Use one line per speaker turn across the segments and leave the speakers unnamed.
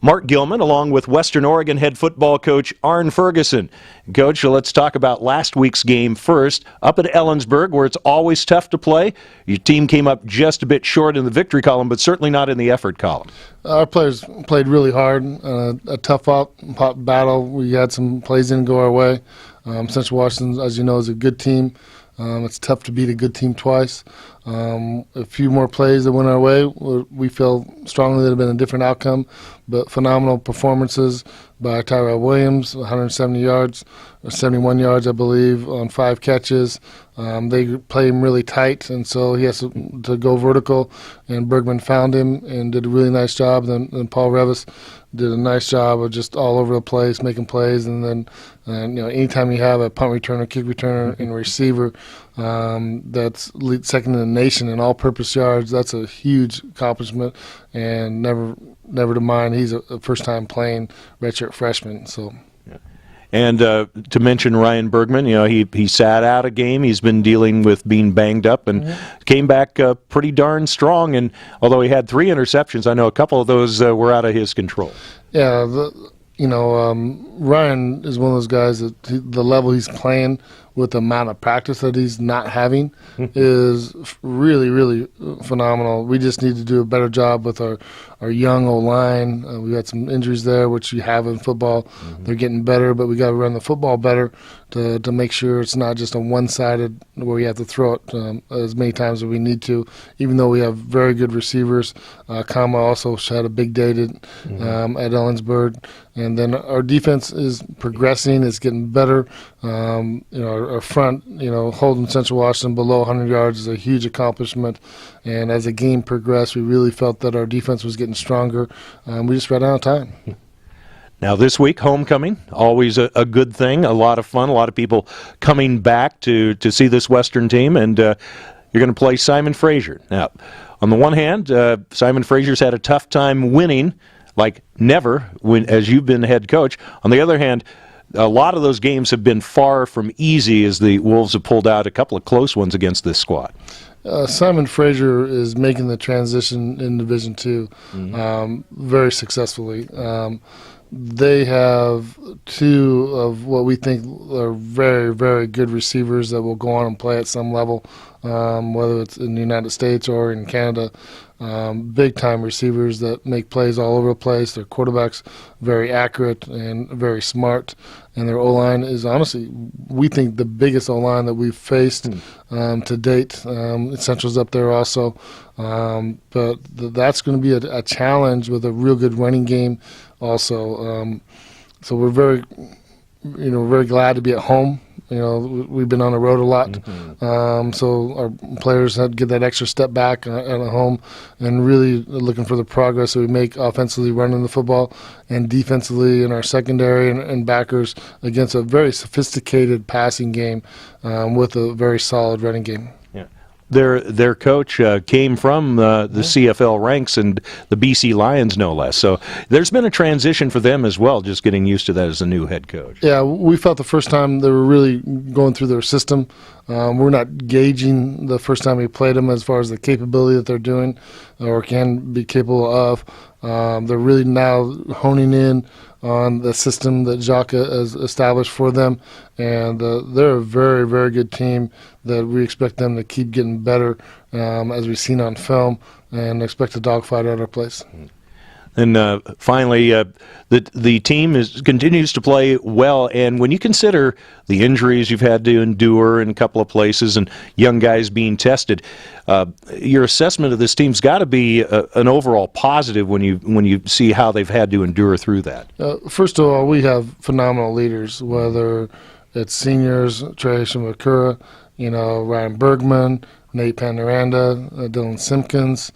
Mark Gilman, along with Western Oregon head football coach Arne Ferguson. Coach, let's talk about last week's game first. Up at Ellensburg, where it's always tough to play, your team came up just a bit short in the victory column, but certainly not in the effort column.
Our players played really hard, a tough battle. We had some plays didn't go our way. Central Washington, as you know, is a good team. It's tough to beat a good team twice. A few more plays that went our way, we feel strongly that have been a different outcome, but phenomenal performances by Tyrell Williams, 170 yards, or 71 yards, I believe, on 5 catches. They play him really tight, and so he has to go vertical, and Bergman found him and did a really nice job. Then Paul Revis did a nice job of just all over the place, making plays, and then anytime you have a punt returner, kick returner, and a receiver that's second in the nation in all-purpose yards, that's a huge accomplishment, and never to mind, he's a first-time playing redshirt freshman. So.
And to mention Ryan Bergman, he sat out a game. He's been dealing with being banged up and came back pretty darn strong. And although he had 3 interceptions, I know a couple of those were out of his control.
Yeah, Ryan is one of those guys that the level he's playing with the amount of practice that he's not having is really, really phenomenal. We just need to do a better job with our young O-line. We had some injuries there, which you have in football. They're getting better, but we got to run the football better to make sure it's not just a one-sided where we have to throw it as many times as we need to, even though we have very good receivers. Kama also had a big day at Ellensburg. And then our defense is progressing. It's getting better. Our front, holding Central Washington below 100 yards is a huge accomplishment. And as the game progressed, we really felt that our defense was getting stronger. We just ran out of time.
Now this week, homecoming, always a good thing, a lot of fun, a lot of people coming back to see this Western team, and you're going to play Simon Fraser. Now, on the one hand, Simon Fraser's had a tough time winning, like never, as you've been head coach. On the other hand, a lot of those games have been far from easy as the Wolves have pulled out a couple of close ones against this squad.
Simon Fraser is making the transition in Division II very successfly. They have 2 of what we think are very, very good receivers that will go on and play at some level, whether it's in the United States or in Canada. Big-time receivers that make plays all over the place. Their quarterback's very accurate and very smart. And their O-line is honestly, we think, the biggest O-line that we've faced to date. Central's up there also. But that's going to be a challenge with a real good running game also. So we're very, very glad to be at home. We've been on the road a lot, so our players had to get that extra step back at home and really looking for the progress that we make offensively running the football and defensively in our secondary and backers against a very sophisticated passing game with a very solid running game.
Their coach came from the CFL ranks and the BC Lions, no less. So there's been a transition for them as well, just getting used to that as a new head coach.
Yeah, we felt the first time they were really going through their system. We're not gauging the first time we played them as far as the capability that they're doing or can be capable of. They're really now honing in on the system that Jacques has established for them, and they're a very, very good team that we expect them to keep getting better as we've seen on film, and expect a dogfight at our place.
And finally, the team continues to play well, and when you consider the injuries you've had to endure in a couple of places and young guys being tested, your assessment of this team's got to be an overall positive when you see how they've had to endure through that.
First of all, we have phenomenal leaders, whether it's seniors, Trey Shimakura, Ryan Bergman, Nate Pandoranda, Dylan Simpkins,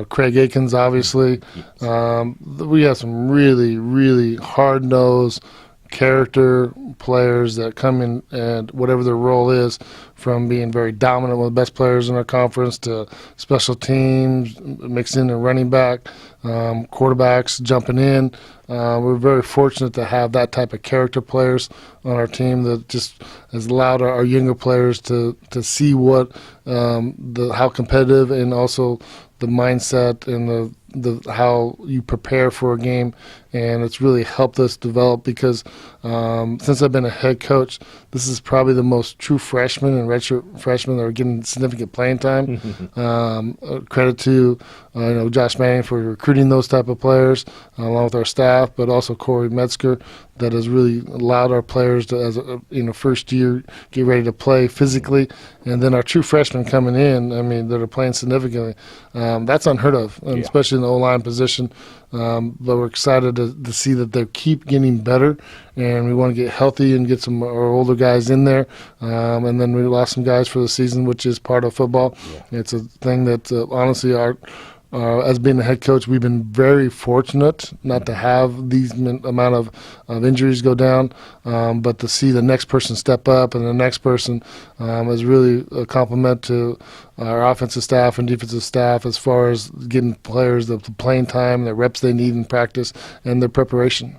Craig Aikens, obviously. We have some really, really hard-nosed character players that come in and whatever their role is from being very dominant, one of the best players in our conference, to special teams, mixed in and running back, quarterbacks jumping in. We're very fortunate to have that type of character players on our team that just has allowed our younger players to see what how competitive and also the mindset and the how you prepare for a game, and it's really helped us develop because since I've been a head coach, this is probably the most true freshmen and redshirt freshmen that are getting significant playing time. Credit to Josh Manning for recruiting those type of players along with our staff, but also Corey Metzger that has really allowed our players to, as a first year, get ready to play physically, and then our true freshmen coming in, I mean, that are playing significantly. That's unheard of, and especially in the O-line position. But we're excited to see that they keep getting better, and we want to get healthy and get some our older guys in there. And then we lost some guys for the season, which is part of football. It's a thing that honestly, as being a head coach, we've been very fortunate not to have these amount of injuries go down, but to see the next person step up and the next person is really a compliment to our offensive staff and defensive staff as far as getting players the playing time, the reps they need in practice, and their preparation.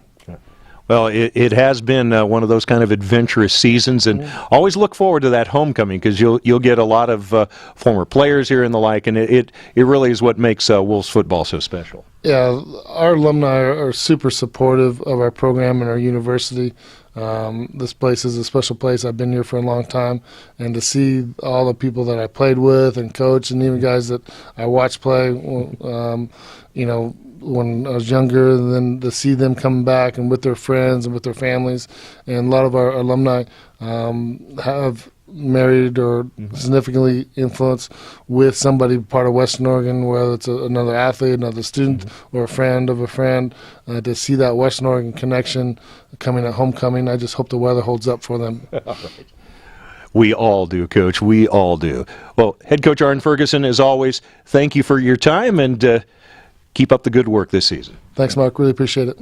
Well, it has been one of those kind of adventurous seasons, and always look forward to that homecoming because you'll get a lot of former players here and the like, and it really is what makes Wolves football so special. Yeah,
our alumni are super supportive of our program and our university. This place is a special place. I've been here for a long time, and to see all the people that I played with and coached, and even guys that I watched play, when I was younger, and then to see them come back and with their friends and with their families. And a lot of our alumni have married or significantly influenced with somebody part of Western Oregon, whether it's another athlete, another student, or a friend of a friend. To see that Western Oregon connection coming at homecoming, I just hope the weather holds up for them.
All right. We all do, Coach. We all do. Well, Head Coach Arne Ferguson, as always, thank you for your time, and keep up the good work this season.
Thanks, Mark. Really appreciate it.